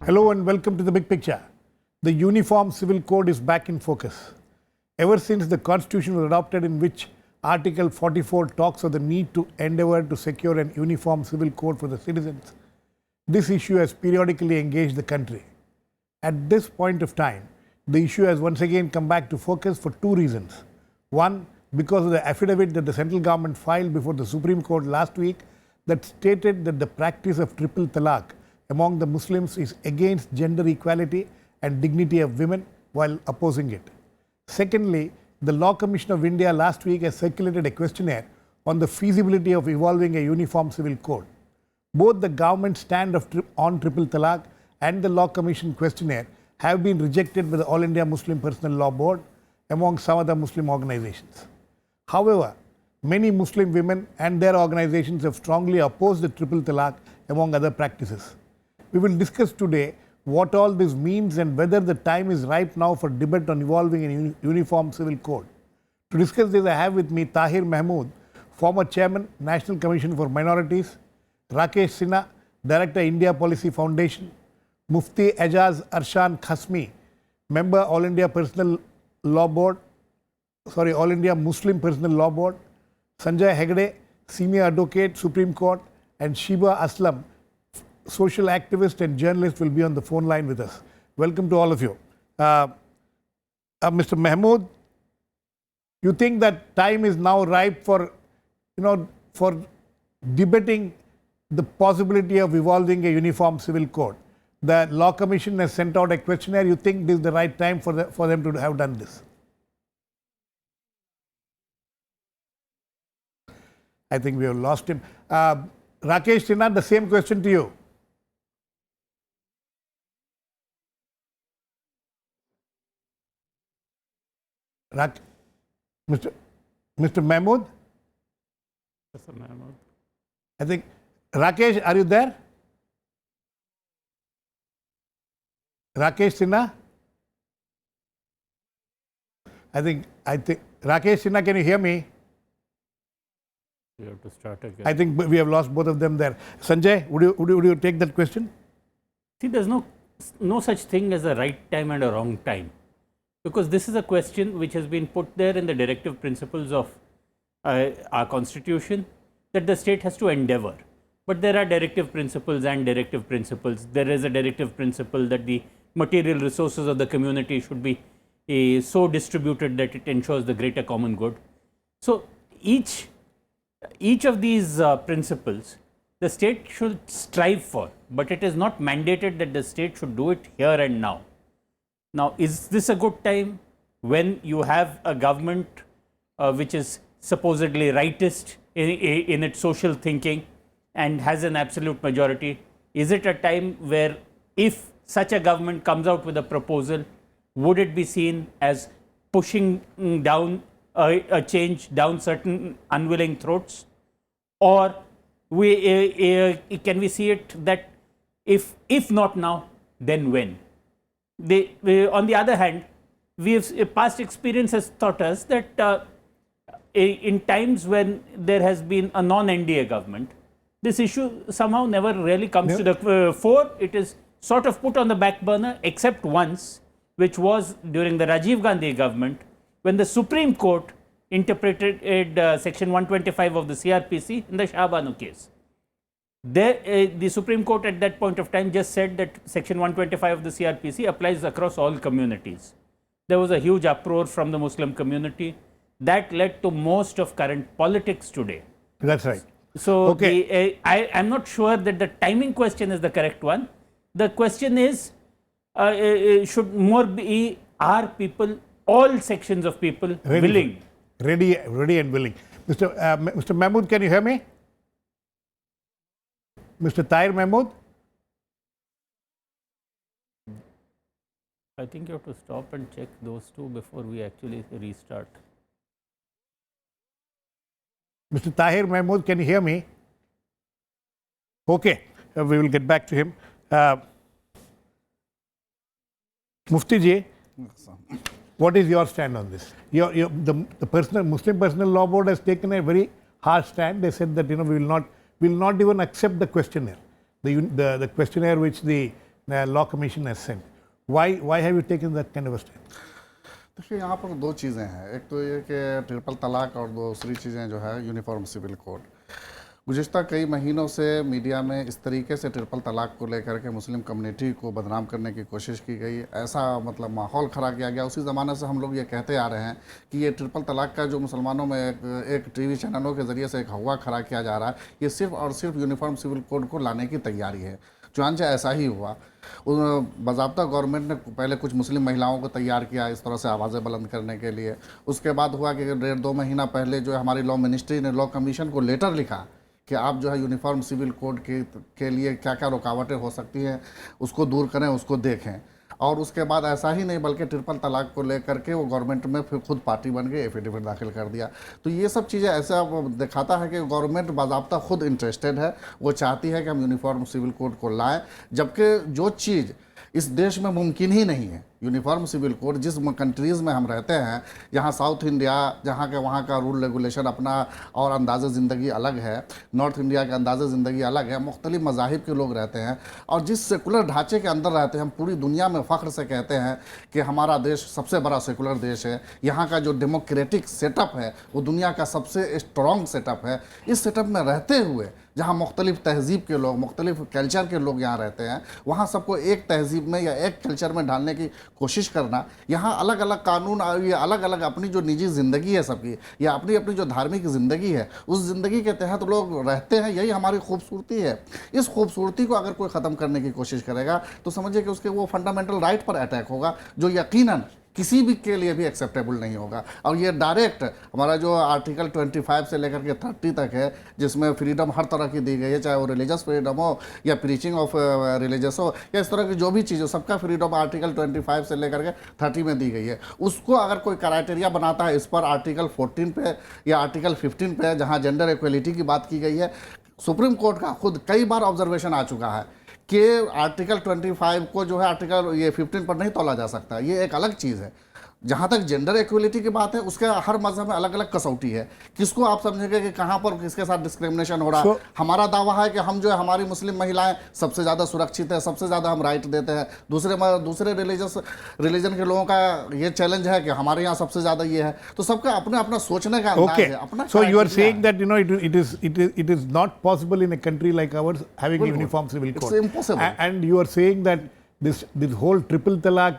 Hello and welcome to the big picture. The Uniform Civil Code is back in focus. Ever since the Constitution was adopted, in which Article 44 talks of the need to endeavour to secure an uniform civil code for the citizens, this issue has periodically engaged the country. At this point of time, the issue has once again come back to focus for two reasons. One, because of the affidavit that the central government filed before the Supreme Court last week that stated that the practice of triple talaq among the Muslims is against gender equality and dignity of women while opposing it. Secondly, the Law Commission of India last week has circulated a questionnaire on the feasibility of evolving a uniform civil code. Both the government's stand on triple talaq and the Law Commission questionnaire have been rejected by the All India Muslim Personal Law Board, among some other Muslim organizations. However, many Muslim women and their organizations have strongly opposed the triple talaq, among other practices. We will discuss today what all this means and whether the time is ripe now for debate on evolving a uniform civil code. To discuss this, I have with me Tahir Mahmood, former Chairman, National Commission for Minorities; Rakesh, Sinha, Director, India Policy Foundation; Mufti Aijaz Arshan Qasmi, Member, All India All India Muslim Personal Law Board; Sanjay Hegde, Senior Advocate, Supreme Court; and Shiba Aslam, social activist and journalist, will be on the phone line with us. Welcome to all of you. Mr. Mahmood, you think that time is now ripe for, for debating the possibility of evolving a uniform civil code? The Law Commission has sent out a questionnaire. You think this is the right time for them to have done this? I think we have lost him. Rakesh, Sinha, the same question to you. Mr. Mahmood? Mr. Mahmood. I think, Rakesh, are you there? Rakesh Sinha? I think, Rakesh Sinha, can you hear me? We have to start again. I think we have lost both of them there. Sanjay, would you take that question? See, there's no such thing as a right time and a wrong time, because this is a question which has been put there in the directive principles of our constitution, that the state has to endeavor. But there are directive principles and directive principles. There is a directive principle that the material resources of the community should be so distributed that it ensures the greater common good. So each of these principles the state should strive for, but it is not mandated that the state should do it here and now. Now, is this a good time when you have a government which is supposedly rightist in its social thinking and has an absolute majority? Is it a time where, if such a government comes out with a proposal, would it be seen as pushing down a change down certain unwilling throats? Or can we see it that if not now, then when? On the other hand, past experience has taught us that in times when there has been a non-NDA government, this issue somehow never really comes to the fore. It is sort of put on the back burner, except once, which was during the Rajiv Gandhi government, when the Supreme Court interpreted Section 125 of the CRPC in the Shah Banu case. The Supreme Court at that point of time just said that Section 125 of the CRPC applies across all communities. There was a huge uproar from the Muslim community that led to most of current politics today. That's right. So, okay. I am not sure that the timing question is the correct one. The question is, should more be, are people, all sections of people willing? Ready and willing. Mr. Mahmood, can you hear me? Mr. Tahir Mahmood? I think you have to stop and check those two before we actually restart. Mr. Tahir Mahmood, can you hear me? Okay, we will get back to him. Mufti ji, what is your stand on this? The Muslim Personal Law Board has taken a very harsh stand. They said that we will not even accept the questionnaire. The questionnaire which the law commission has sent. Why have you taken that kind of a stand? देखिए यहाँ पर दो चीज़ें हैं, एक तो ये कि ट्रिपल तलाक और दूसरी चीज़ें जो है यूनिफॉर्म सिविल कोड। गुज़िश्ता कई महीनों से मीडिया में इस तरीके से ट्रिपल तलाक को लेकर के मुस्लिम कम्युनिटी को बदनाम करने की कोशिश की गई, ऐसा मतलब माहौल खड़ा किया गया। उसी ज़माने से हम लोग ये कहते आ रहे हैं कि ये ट्रिपल तलाक का जो मुसलमानों में एक टीवी चैनलों के ज़रिए से एक हवा खड़ा किया जा रहा है, ये सिर्फ़ और सिर्फ यूनिफॉर्म सिविल कोड को लाने की तैयारी है। चुनांचे ऐसा ही हुआ। बाज़ाब्ता गवर्नमेंट ने पहले कुछ मुस्लिम महिलाओं को तैयार किया इस तरह से आवाज़ें बुलंद करने के लिए। उसके बाद हुआ कि 1.5-2 महीना पहले जो है हमारी लॉ मिनिस्ट्री ने लॉ कमीशन को लेटर लिखा कि आप जो है यूनिफॉर्म सिविल कोड के लिए क्या क्या रुकावटें हो सकती हैं उसको दूर करें, उसको देखें। और उसके बाद ऐसा ही नहीं बल्कि ट्रिपल तलाक को लेकर के वो गवर्नमेंट में फिर खुद पार्टी बन के एफिडेविट दाखिल कर दिया। तो ये सब चीज़ें ऐसा दिखाता है कि गवर्नमेंट बाज़ाब्ता खुद इंटरेस्टेड है, वो चाहती है कि हम यूनिफॉर्म सिविल कोड को लाएं, जबकि जो चीज़ इस देश में मुमकिन ही नहीं है। यूनिफॉर्म सिविल कोड जिस कंट्रीज़ में हम रहते हैं, जहाँ साउथ इंडिया जहाँ के वहाँ का रूल रेगुलेशन अपना और अंदाज़ ज़िंदगी अलग है, नॉर्थ इंडिया का अंदाज़ ज़िंदगी अलग है, मुख्तलिफ मज़ाहिब के लोग रहते हैं और जिस सेकुलर ढांचे के अंदर रहते हैं, हम पूरी दुनिया में फ़ख्र से कहते हैं कि हमारा देश सबसे बड़ा सेकुलर देश है। यहाँ का जो डेमोक्रेटिक सेटअप है वो दुनिया का सबसे स्ट्रॉन्ग सेटअप है। इस सेटअप में रहते हुए जहाँ मुख्तलिफ़ तहज़ीब के लोग, मुख्तलिफ़ कल्चर के लोग यहाँ रहते हैं, वहाँ सबको एक तहज़ीब में या एक कल्चर में ढालने की कोशिश करना, यहाँ अलग अलग कानून और ये अलग अलग अपनी जो निजी ज़िंदगी है सबकी, या अपनी अपनी जो धार्मिक ज़िंदगी है, उस ज़िंदगी के तहत लोग रहते हैं। यही हमारी खूबसूरती है। इस खूबसूरती को अगर कोई ख़त्म करने की कोशिश करेगा तो समझिए कि उसके वो फंडामेंटल राइट पर अटैक होगा, जो यकीनन किसी भी के लिए भी एक्सेप्टेबल नहीं होगा। और ये डायरेक्ट हमारा जो आर्टिकल 25 से लेकर के 30 तक है, जिसमें फ्रीडम हर तरह की दी गई है, चाहे वो रिलीजियस फ्रीडम हो या प्रीचिंग ऑफ रिलीजियस हो या इस तरह की जो भी चीज़ हो, सबका फ्रीडम आर्टिकल 25 से लेकर के 30 में दी गई है। उसको अगर कोई क्राइटेरिया बनाता है इस पर आर्टिकल 14 पे या आर्टिकल 15 पे, जहाँ जेंडर इक्वलिटी की बात की गई है, सुप्रीम कोर्ट का खुद कई बार ऑब्जर्वेशन आ चुका है कि आर्टिकल 25 को जो है आर्टिकल ये 15 पर नहीं तोला जा सकता। ये एक अलग चीज़ है। जहाँ तक जेंडर इक्वलिटी की बात है, उसके हर मजहब में अलग अलग कसौटी है। किसको आप समझेंगे कि कहाँ पर किसके साथ डिस्क्रिमिनेशन हो रहा है। हमारा दावा है कि हम जो है हमारी मुस्लिम महिलाएं सबसे ज़्यादा सुरक्षित है, सबसे ज़्यादा हम राइट देते हैं। दूसरे रिलीजन के लोगों का ये चैलेंज है कि हमारे यहाँ सबसे ज़्यादा ये है। तो सबका अपने अपना सोचने का अंदाज है, अपना। So you are saying that it is not possible in a country like ours having a uniform civil code. It's impossible. And you are saying that this whole triple talaq,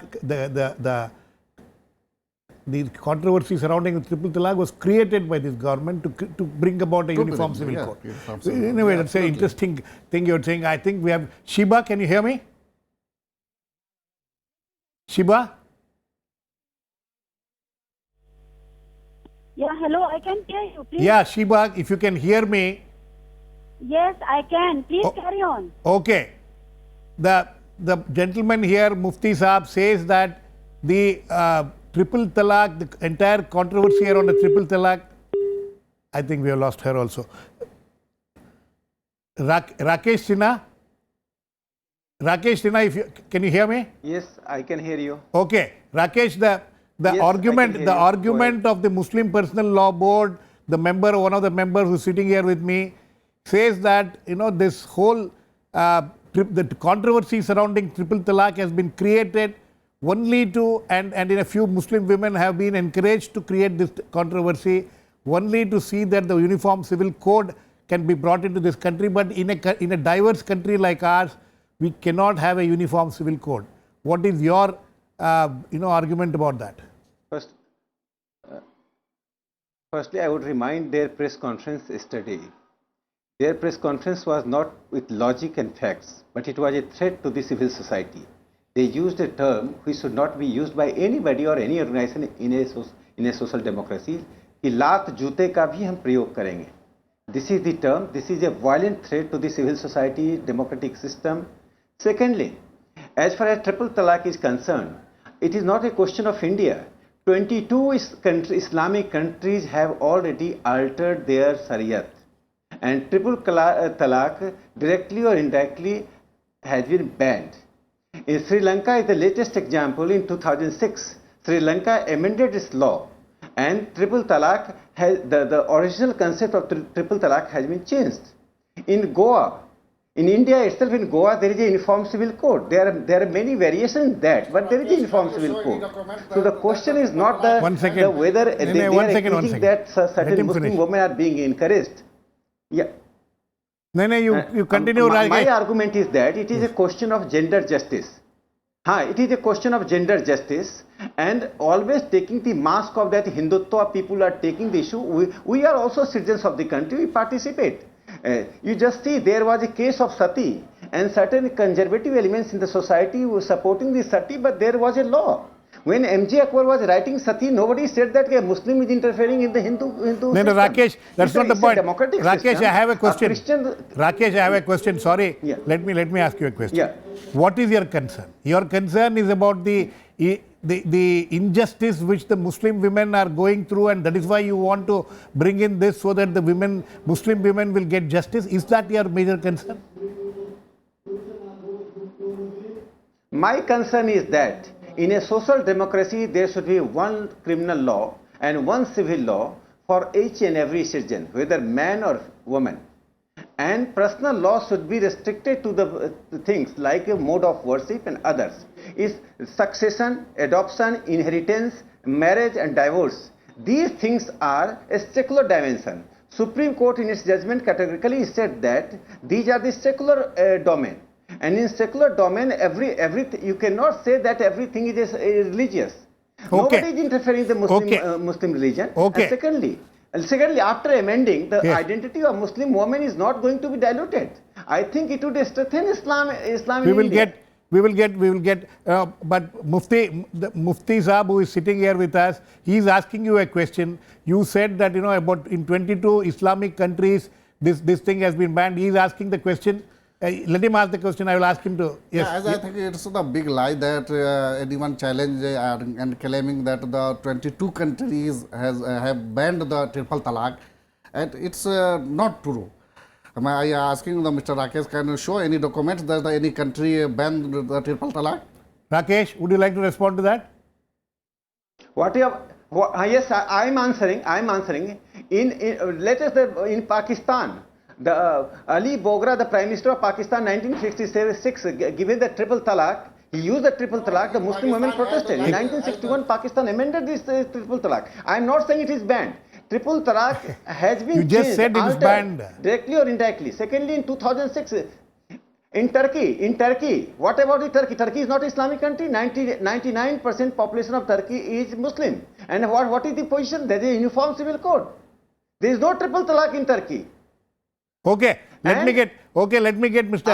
the controversy surrounding the triple talaq was created by this government to bring about a uniform civil code. So in a way, that's an interesting thing you're saying. I think we have Shiba. Can you hear me? Shiba? Yeah, hello, I can hear you, please. Yeah, Shiba, if you can hear me. Yes, I can. Please carry on. Okay. The gentleman here, Mufti Saab, says that the triple talaq, the entire controversy around the triple talaq, I think we have lost her also. Rakesh Sinha? Rakesh Sinha, can you hear me? Yes, I can hear you. Okay. Rakesh, the Yes, argument of the Muslim Personal Law Board, one of the members who's sitting here with me, says that, this whole the controversy surrounding triple talaq has been created only to, and in a few Muslim women have been encouraged to create this controversy only to see that the uniform civil code can be brought into this country. But in a diverse country like ours, we cannot have a uniform civil code. What is your argument about that? Firstly, I would remind their press conference yesterday. Their press conference was not with logic and facts, but it was a threat to the civil society. They used a term which should not be used by anybody or any organization in a social democracy, कि लात जूते का भी हम प्रयोग करेंगे. This is the term. This is a violent threat to the civil society, democratic system. Secondly, as far as triple talaq is concerned, it is not a question of India. 22 Islamic countries have already altered their Shariat, and triple talaq directly or indirectly has been banned. In Sri Lanka is the latest example. In 2006, Sri Lanka amended its law, and triple talaq has the original concept of triple talaq has been changed. In Goa In India itself, in Goa, there is a uniform civil code. There are many variations in that, but there is a uniform civil code. So the question is not the, One second. the whether No, they, no, they one are second, one accusing second. that Let certain him Muslim finish. women are being encouraged. Yeah. No, you continue, my Rakesh. argument is that it is a question of gender justice. It is a question of gender justice, and always taking the mask of that Hindutva people are taking the issue. We are also citizens of the country, we participate. You just see there was a case of sati, and certain conservative elements in the society were supporting the sati, but there was a law. When M.J. Akbar was writing sati, nobody said that a Muslim is interfering in the Hindu No, system. Rakesh, that's not the point. Democratic Rakesh, system. I have a question. Christian, Rakesh, I have a question. Sorry. Yeah. Let me ask you a question. Yeah. What is your concern? Your concern is about the injustice which the Muslim women are going through, and that is why you want to bring in this so that the Muslim women will get justice. Is that your major concern? My concern is that in a social democracy, there should be one criminal law and one civil law for each and every citizen, whether man or woman. And personal law should be restricted to the things like a mode of worship and others. Is succession, adoption, inheritance, marriage and divorce. These things are a secular dimension. Supreme Court in its judgment categorically said that these are the secular domain. And in secular domain, you cannot say that everything is religious. Okay. Nobody is interfering in the Muslim, Okay. Muslim religion. Okay. And secondly, after amending, the Yes. identity of Muslim woman is not going to be diluted. I think it would strengthen Islam We in will India. get, but Mufti Saab, who is sitting here with us, he is asking you a question. You said that, about in 22 Islamic countries, this thing has been banned. He is asking the question. Let him ask the question. I will ask him to. Yes. As I think it's the big lie that anyone challenge and claiming that the 22 countries have banned the triple talaq, and it's not true. I asking the Mr. Rakesh, can you show any documents that any country banned the triple talaq? Rakesh, would you like to respond to that? Yes, I'm answering. Let us in Pakistan. Ali Bogra, the Prime Minister of Pakistan, 1966, given the triple talaq, he used the triple talaq, the Muslim women protested. In 1961, Pakistan amended this triple talaq. I am not saying it is banned. Triple talaq has been You just changed, said it is altered, banned. directly or indirectly. Secondly, in 2006, in Turkey, what about the Turkey? Turkey is not an Islamic country. 99% population of Turkey is Muslim. And what is the position? There is a uniform civil code. There is no triple talaq in Turkey. Okay, let me get Mr.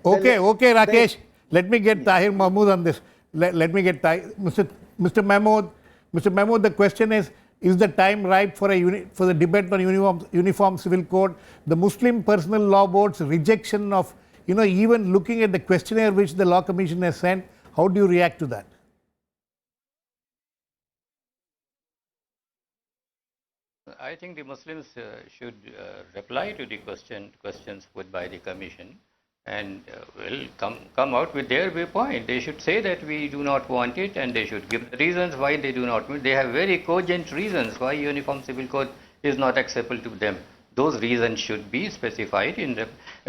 Okay, Rakesh. Let me get Tahir Mahmood on this. Let me get Tahir. Mr. Mahmood. Mr. Mahmood, the question is the time ripe for the debate on uniform civil code? The Muslim Personal Law Board's rejection of, even looking at the questionnaire which the Law Commission has sent, how do you react to that? I think the Muslims should reply to the questions put by the Commission and will come out with their viewpoint. They should say that we do not want it, and they should give the reasons why they do not want it. They have very cogent reasons why Uniform Civil Code is not acceptable to them. Those reasons should be specified. In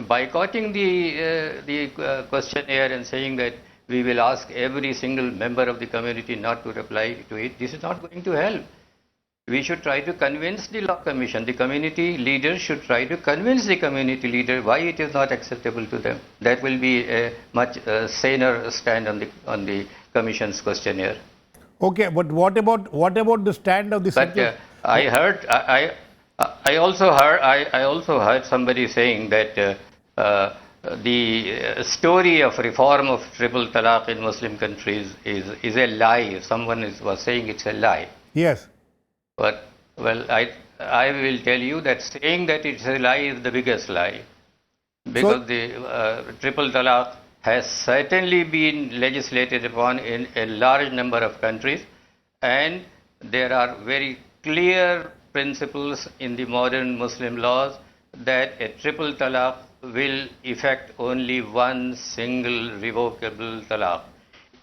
boycotting the questionnaire and saying that we will ask every single member of the community not to reply to it, this is not going to help. We should try to convince the Law Commission. The community leaders should try to convince the community leader why it is not acceptable to them. That will be a much saner stand on the Commission's questionnaire. Okay, but what about the stand of the But I also heard somebody saying that the story of reform of triple talaq in Muslim countries is a lie. Someone was saying it's a lie. Yes. But, well, I will tell you that saying that it's a lie is the biggest lie. Because the triple talaq has certainly been legislated upon in a large number of countries, and there are very clear principles in the modern Muslim laws that a triple talaq will effect only one single revocable talaq.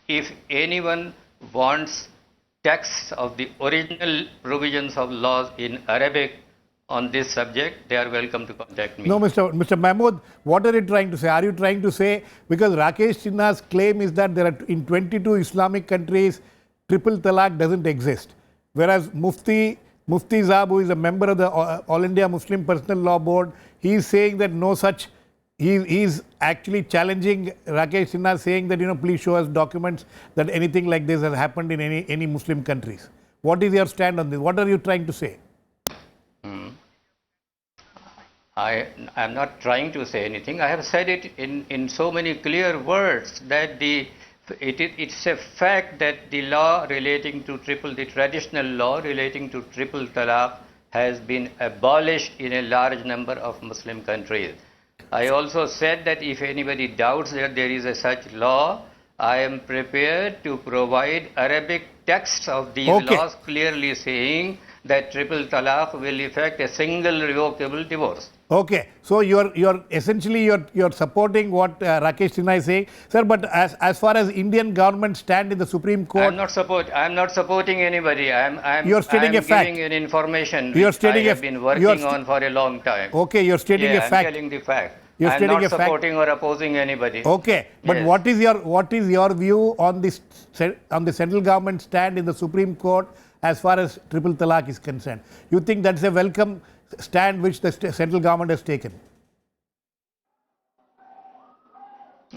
If anyone wants text of the original provisions of laws in Arabic on this subject, they are welcome to contact me. No, Mr. Mahmood, what are you trying to say? Are you trying to say, because Rakesh Sinha's claim is that there are in 22 Islamic countries, triple talaq doesn't exist. Whereas Mufti Zab, who is a member of the All India Muslim Personal Law Board, he is saying that no such, he is actually challenging Rakesh Sinha, saying that, please show us documents that anything like this has happened in any Muslim countries. What is your stand on this? What are you trying to say? I am not trying to say anything. I have said it in so many clear words that it's a fact that the law relating to the traditional law relating to triple talaq has been abolished in a large number of Muslim countries. I also said that if anybody doubts that there is a such law, I am prepared to provide Arabic texts of these laws clearly saying that triple talaq will effect a single revocable divorce. Okay, so you're essentially you're supporting what Rakesh Sinha is saying, sir. But as far as Indian government stand in the Supreme Court, I'm not supporting anybody. You're stating a fact. Giving an information You're which stating I have been working on for a long time. Okay, you're stating a fact. I'm telling the fact. You're I'm stating not a fact. supporting or opposing anybody. Okay, but Yes. what is your view on this on the central government stand in the Supreme Court as far as triple talaq is concerned? You think that's a welcome stand which the central government has taken?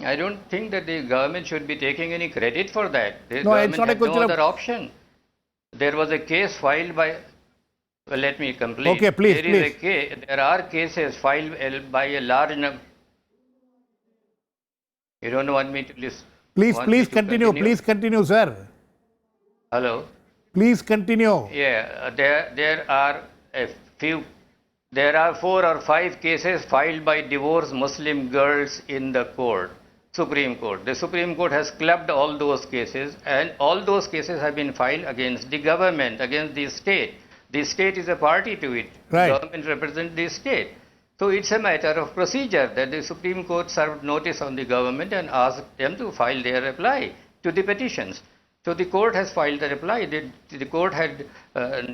I don't think that the government should be taking any credit for that. The No, it's government not a had no question of- other option. There was a case filed by. Well, let me complete. Okay, please, There are cases filed by a large number. You don't want me to listen? Please continue. Please continue, sir. Hello. Please continue. Yeah, there are a few. There are 4 or 5 cases filed by divorced Muslim girls in the Supreme Court. The Supreme Court has clubbed all those cases, and all those cases have been filed against the government, against the state. The state is a party to it. Right. The government represents the state. So it's a matter of procedure that the Supreme Court served notice on the government and asked them to file their reply to the petitions. So the court has filed the reply. The court had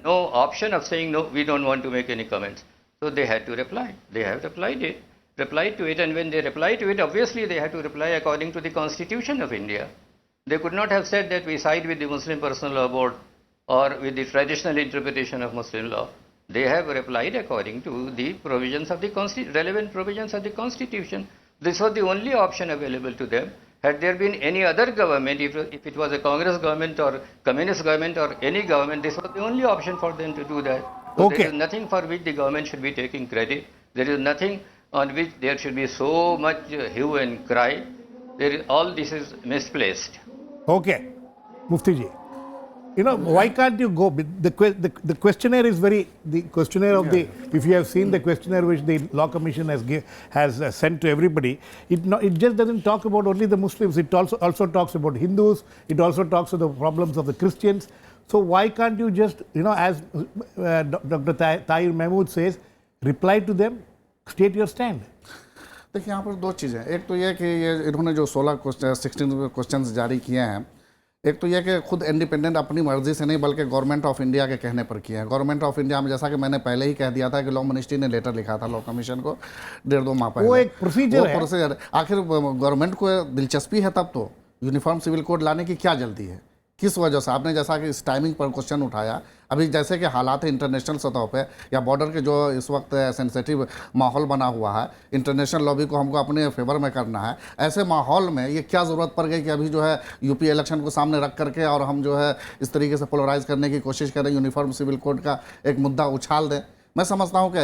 no option of saying, no, we don't want to make any comments. So they had to reply. They have replied to it, and when they reply to it, obviously they had to reply according to the Constitution of India. They could not have said that we side with the Muslim Personal Law Board or with the traditional interpretation of Muslim law. They have replied according to the provisions of the relevant provisions of the Constitution. This was the only option available to them. Had there been any other government, if it was a Congress government or communist government or any government, this was the only option for them to do that. So Okay. there is nothing for which the government should be taking credit. There is nothing on which there should be so much hue and cry. All this is misplaced. Okay, Mufti ji. Why can't you go? The questionnaire is the questionnaire of the, if you have seen the questionnaire which the Law Commission has sent to everybody, it just doesn't talk about only the Muslims. It also talks about Hindus. It also talks about the problems of the Christians. So why can't you just, as Dr. Tahir Mahmood says, reply to them, state your stand? देखिए यहाँ पर 2 चीज़ें, एक तो ये कि इन्होंने जो 16 क्वेश्चंस जारी किए हैं, एक तो यह कि खुद इंडिपेंडेंट अपनी मर्जी से नहीं बल्कि गवर्नमेंट ऑफ इंडिया के कहने पर किया है। गवर्नमेंट ऑफ इंडिया में जैसा कि मैंने पहले ही कह दिया था कि लॉ मिनिस्ट्री ने लेटर लिखा था लॉ कमीशन को 1.5-2 माह पहले। वो एक प्रोसीजर है। आखिर गवर्नमेंट को दिलचस्पी है तब तो यूनिफॉर्म सिविल कोड लाने की क्या जल्दी है, किस वजह से? आपने जैसा कि इस टाइमिंग पर क्वेश्चन उठाया, अभी जैसे कि हालात है इंटरनेशनल सतह पे या बॉर्डर के जो इस वक्त सेंसिटिव माहौल बना हुआ है, इंटरनेशनल लॉबी को हमको अपने फेवर में करना है। ऐसे माहौल में ये क्या ज़रूरत पड़ गई कि अभी जो है यूपी इलेक्शन को सामने रख करके और हम जो है इस तरीके से पोलराइज करने की कोशिश करें, यूनिफॉर्म सिविल कोड का एक मुद्दा उछाल दें? मैं समझता हूं कि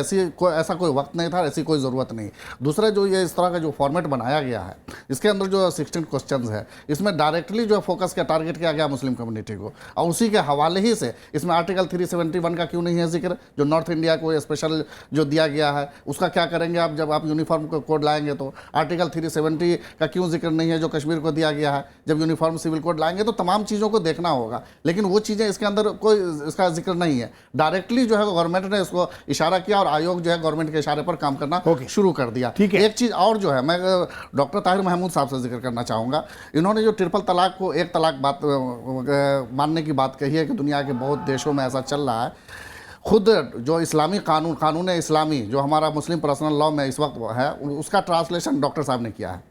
ऐसा कोई वक्त नहीं था, ऐसी कोई ज़रूरत नहीं। दूसरा जो ये इस तरह का जो फॉर्मेट बनाया गया है, इसके अंदर जो 16 क्वेश्चंस है, इसमें डायरेक्टली जो फोकस किया, टारगेट किया गया मुस्लिम कम्युनिटी को, और उसी के हवाले ही से इसमें आर्टिकल 371 का क्यों नहीं है जिक्र, जो नॉर्थ इंडिया को स्पेशल जो दिया गया है उसका क्या करेंगे आप जब आप यूनिफॉर्म कोड लाएंगे? तो आर्टिकल 370 का क्यों जिक्र नहीं है जो कश्मीर को दिया गया है? जब यूनिफॉर्म सिविल कोड लाएंगे तो तमाम चीज़ों को देखना होगा, लेकिन वो चीज़ें इसके अंदर कोई इसका जिक्र नहीं है। डायरेक्टली जो है गवर्नमेंट ने इसको इशारा किया और आयोग जो है गवर्नमेंट के इशारे पर काम करना शुरू कर दिया। ठीक है। एक चीज और जो है मैं डॉक्टर ताहिर महमूद साहब से जिक्र करना चाहूँगा, इन्होंने जो ट्रिपल तलाक को एक तलाक बात मानने की बात कही है कि दुनिया के बहुत देशों में ऐसा चल रहा है, खुद जो इस्लामी कानून इस्लामी जो हमारा मुस्लिम पर्सनल लॉ में इस वक्त है, उसका ट्रांसलेशन डॉक्टर साहब ने किया है।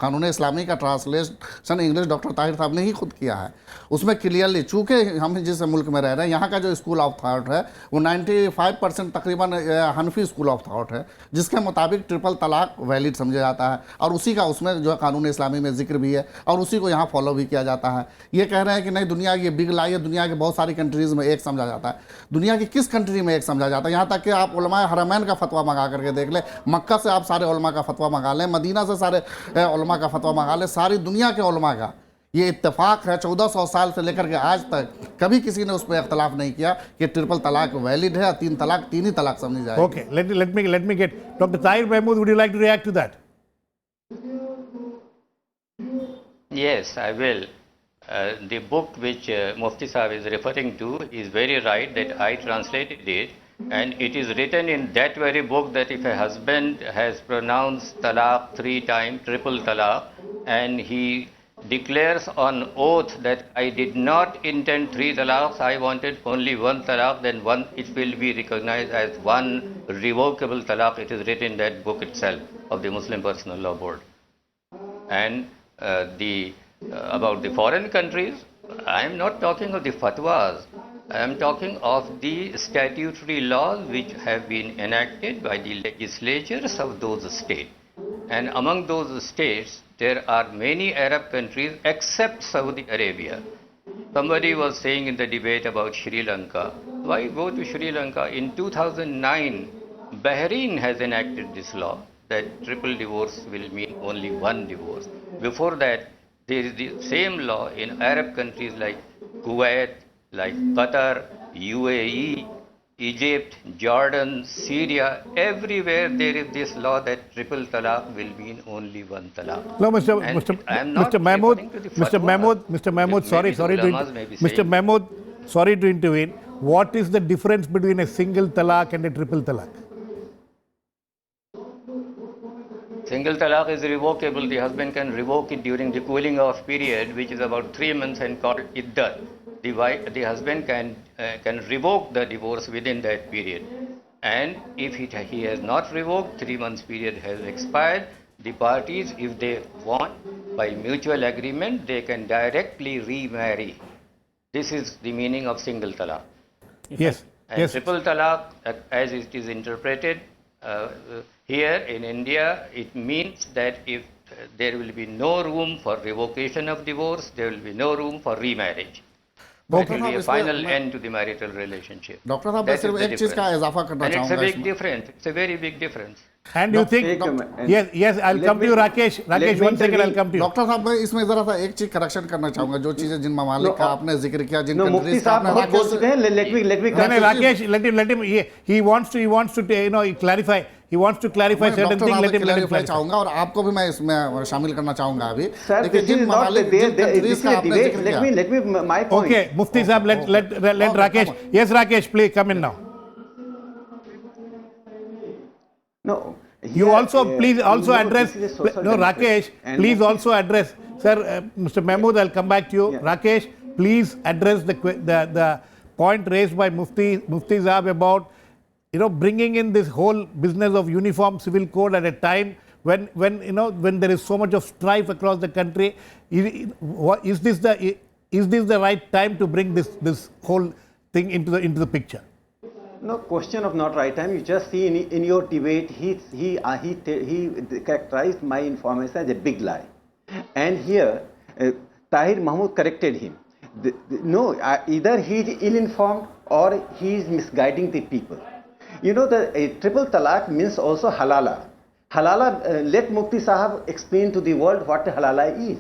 कानून इस्लामी का ट्रांसलेशन इंग्लिश डॉक्टर ताहिर साहब ने ही खुद किया है। उसमें क्लियरली, चूँकि हम जिस मुल्क में रह रहे हैं, यहाँ का जो स्कूल ऑफ थॉट है वो 95% तकरीबन हनफी स्कूल ऑफ थॉट है, जिसके मुताबिक ट्रिपल तलाक वैलिड समझा जाता है, और उसी का उसमें जो है कानून इस्लामी में जिक्र भी है, और उसी को यहाँ फॉलो भी किया जाता है। ये कह रहे हैं कि नहीं, दुनिया की बिग लाई है, दुनिया के बहुत सारी कंट्रीज़ में एक समझा जाता है। दुनिया की किस कंट्री में एक समझा जाता है? यहाँ तक कि आप उलमाए हरमैन का फतवा मंगा करके देख लें, मक्का से आप सारे उलमा का फतवा मंगा लें, मदीना से सारे उलमा का फतवा मंगा लें, सारी दुनिया के उलमा का ये इत्तेफाक है, 1400 साल से लेकर के आज तक कभी किसी ने उस पर इख्तलाफ नहीं किया कि ट्रिपल तलाक वैलिड है, तीन ही तलाक समझी जाए। Okay, let me get Dr. Tahir Mahmood, would you like to react to that? Yes, I will. The book which Mufti Sahib is referring to is very right, that I translated it, and it is written in that very book that if a husband has pronounced talaq 3 times, triple talaq, and he declares on oath that I did not intend 3 talaqs, I wanted only 1 talaq, then it will be recognized as 1 revocable talaq. It is written in that book itself of the Muslim Personal Law Board. And about the foreign countries, I am not talking of the fatwas. I am talking of the statutory laws which have been enacted by the legislatures of those states. And among those states, there are many Arab countries except Saudi Arabia. Somebody was saying in the debate about Sri Lanka, why go to Sri Lanka? In 2009, Bahrain has enacted this law that triple divorce will mean only 1 divorce. Before that, there is the same law in Arab countries like Kuwait, like Qatar, UAE, Egypt, Jordan, Syria. Everywhere there is this law that triple talaq will mean only 1 talaq. No, Mr. Mahmood, sorry to intervene. What is the difference between a single talaq and a triple talaq? Single talaq is revocable. The husband can revoke it during the cooling off period, which is about 3 months, and called iddat. The husband can revoke the divorce within that period. And if he has not revoked, 3 months period has expired, the parties, if they want, by mutual agreement, they can directly remarry. This is the meaning of single talaq. Yes. And Yes. triple talaq, as it is interpreted here in India, it means that if there will be no room for revocation of divorce, there will be no room for remarriage. It will be a final end to the marital relationship. Doctor साहब, मैं सिर्फ एक चीज का इजाफा करना And it's चाहूंगा a big इसमें। difference. It's a very big difference. And you think, yes, I'll come to you, Rakesh. Rakesh, 1 second, I'll come to you. Doctor साहब, मैं इसमें जरा सा एक चीज करेक्शन करना चाहूंगा, जो चीजें जिन ममालिक का आपने जिक्र किया, जिन मुफ्ती कंट्रीज का साहब आपने बहुत बोल चुके हैं, let me No, Rakesh, let him, he wants to, clarify. He wants to clarify certain things. Let him clarify. चाहूंगा, और आपको भी मैं इसमें शामिल करना चाहूंगा अभी। Sir, देखिए, this is जिन not ममालिक, जिन कंट्रीज का आपने जिक्र किया। let me my point. Okay, Mufti Sahab, let Rakesh. Yes, Rakesh, please come in now. No. You here, also, please also address. this is a social No, democracy. Rakesh, And please Mufti- also address. Sir, Mr. Mahmood, I'll come back to you. Yeah. Rakesh, please address the point raised by Mufti Sahab about, bringing in this whole business of uniform civil code at a time when there is so much of strife across the country. Is this the right time to bring this whole thing into the picture? No question of not right time. You just see in your debate, he characterized my information as a big lie, and here Tahir Mahmood corrected him. Either he is ill-informed or he is misguiding the people. The triple talaq means also halala. Halala. Let Mufti Sahab explain to the world what halala is.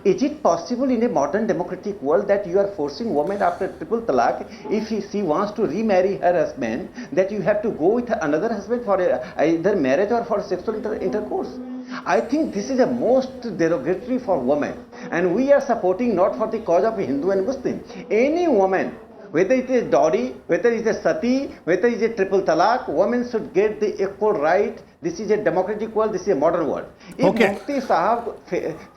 Is it possible in a modern democratic world that you are forcing women after triple talaq, if she wants to remarry her husband, that you have to go with another husband for either marriage or for sexual intercourse? I think this is a most derogatory for women, and we are supporting not for the cause of Hindu and Muslim. Any woman whether it is dowry, whether it is sati, whether it is triple talaq, women should get the equal right. This is a democratic world, this is a modern world. If Okay. Mufti Sahab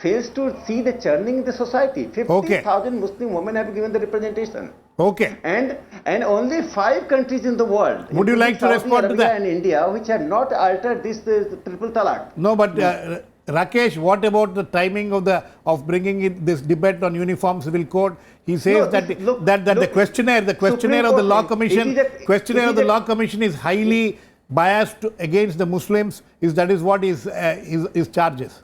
fails to see the churning in the society, 50,000 Muslim women have given the representation. Okay. And only 5 countries in the world, Would you including like to Saudi respond to Arabia that? and India, which have not altered this triple talaq. No, but Rakesh, what about the timing of bringing in this debate on uniform civil code? He says No, that look, that the look, questionnaire Supreme of the law Court, commission it is a- law commission is highly biased against the Muslims. That is what his charges.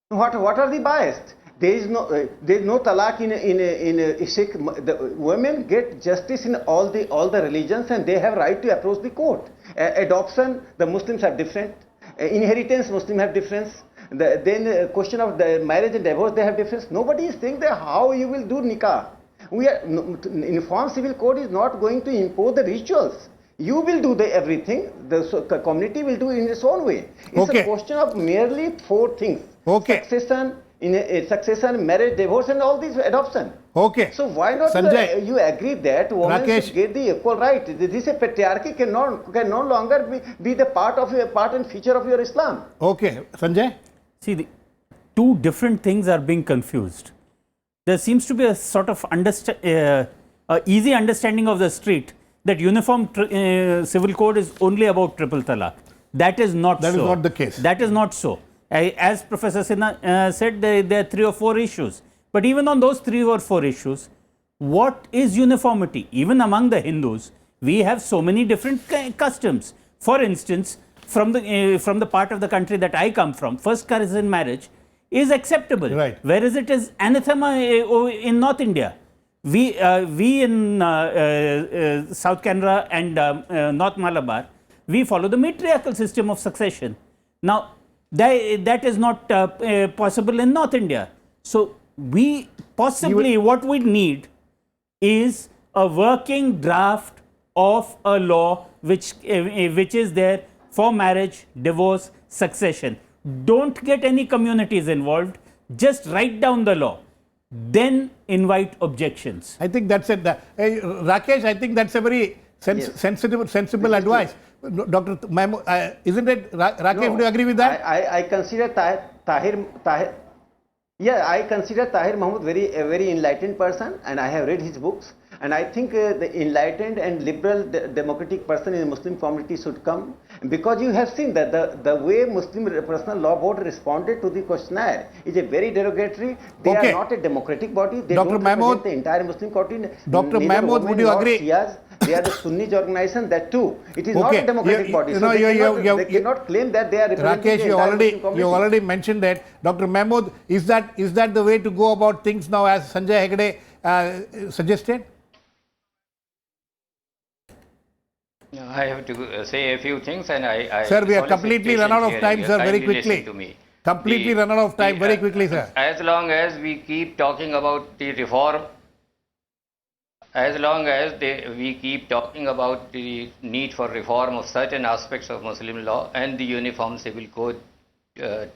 What are the biased? There is no talaq in Sikh. The women get justice in all the religions, and they have right to approach the court. Adoption, the Muslims have different. Inheritance, Muslims have difference. Then question of the marriage and divorce, they have difference. Nobody is saying that how you will do nikah. Uniform civil code is not going to impose the rituals. You will do everything. The community will do in its own way. It's Okay. a question of merely 4 things. Okay. Succession, marriage, divorce, and all these adoption. Okay. So why not Sanjay. you agree that women Rakesh. should get the equal right? This patriarchy can no longer be the part and feature of your Islam. Okay, Sanjay. See, the two different things are being confused. There seems to be a sort of easy understanding of the street that uniform civil code is only about triple talaq. That is not so. That is not the case. That is not so. As Professor Sinha said, there are 3 or 4 issues. But even on those 3 or 4 issues, what is uniformity? Even among the Hindus, we have so many different customs. For instance, from the part of the country that I come from, first cousin marriage is acceptable, Right. whereas it is anathema in North India. We in South Canara and North Malabar, we follow the matriarchal system of succession. Now, that is not possible in North India. So, we possibly what we need is a working draft of a law which is there for marriage, divorce, succession. Don't get any communities involved. Just write down the law. Then invite objections. I think that's it. Rakesh, I think that's a very sensible advice. Dr. Mahmood, isn't it? Rakesh, would you agree with that? I consider Tahir. Yeah, I consider Tahir Mahmood a very enlightened person, and I have read his books. And I think the enlightened and liberal democratic person in the Muslim community should come, because you have seen that the way Muslim Personal Law Board responded to the questionnaire is a very derogatory. They Okay. are not a democratic body. They Dr. don't Mahmood, represent the entire Muslim community. Dr. Neither Mahmood, women would you nor agree? Shias. They are the Sunni organization, that too. It is not Okay. a democratic body. You So know, they cannot claim that they are representing Rakesh, the you entire Muslim community. already mentioned that. Dr. Mahmood, is that the way to go about things now, as Sanjay Hegde suggested? I have to say a few things, and I Sir, we are solicit completely run out of patience time, here. sir, very Kindly listen quickly. to me. Completely run out of time, very quickly, sir. As long as we keep talking about the reform, as long as we keep talking about the need for reform of certain aspects of Muslim law and the Uniform Civil Code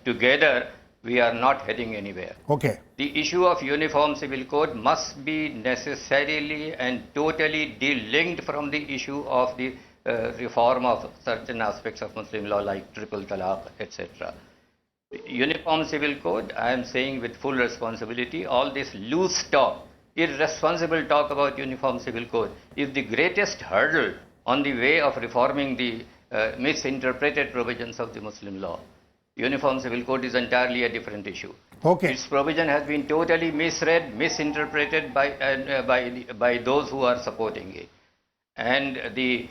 together, we are not heading anywhere. Okay. The issue of Uniform Civil Code must be necessarily and totally delinked from the issue of the reform of certain aspects of Muslim law like triple talaq, etc. Uniform Civil Code, I am saying with full responsibility, all this loose talk, irresponsible talk about Uniform Civil Code is the greatest hurdle on the way of reforming the misinterpreted provisions of the Muslim law. Uniform Civil Code is entirely a different issue. Okay. Its provision has been totally misread, misinterpreted by those who are supporting it. And the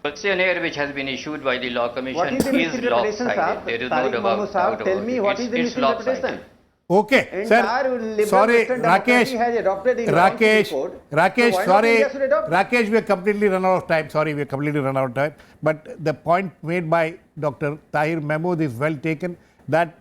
questionnaire which has been issued by the Law Commission What is the is misinterpretation, lopsided. sir? There is Tariq no Mahmood, doubt sir, about tell me it. what is the It's misinterpretation? lopsided. Okay, Entire sir. liberal Sorry, Western democracy Rakesh. has adopted in our Rakesh, civil code. Rakesh, So why not sorry. India should adopt? Rakesh, we are completely run out of time. Sorry, we are completely run out of time. But the point made by Dr. Tahir Mahmood is well taken, that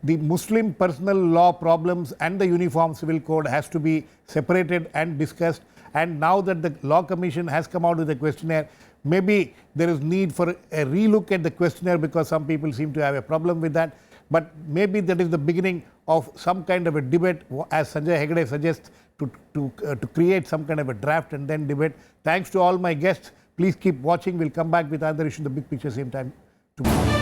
the Muslim personal law problems and the Uniform Civil Code has to be separated and discussed. And now that the Law Commission has come out with a questionnaire, maybe there is need for a relook at the questionnaire, because some people seem to have a problem with that. But maybe that is the beginning of some kind of a debate, as Sanjay Hegde suggests, to create some kind of a draft and then debate. Thanks to all my guests. Please keep watching. We'll come back with other issues, the big picture, same time tomorrow.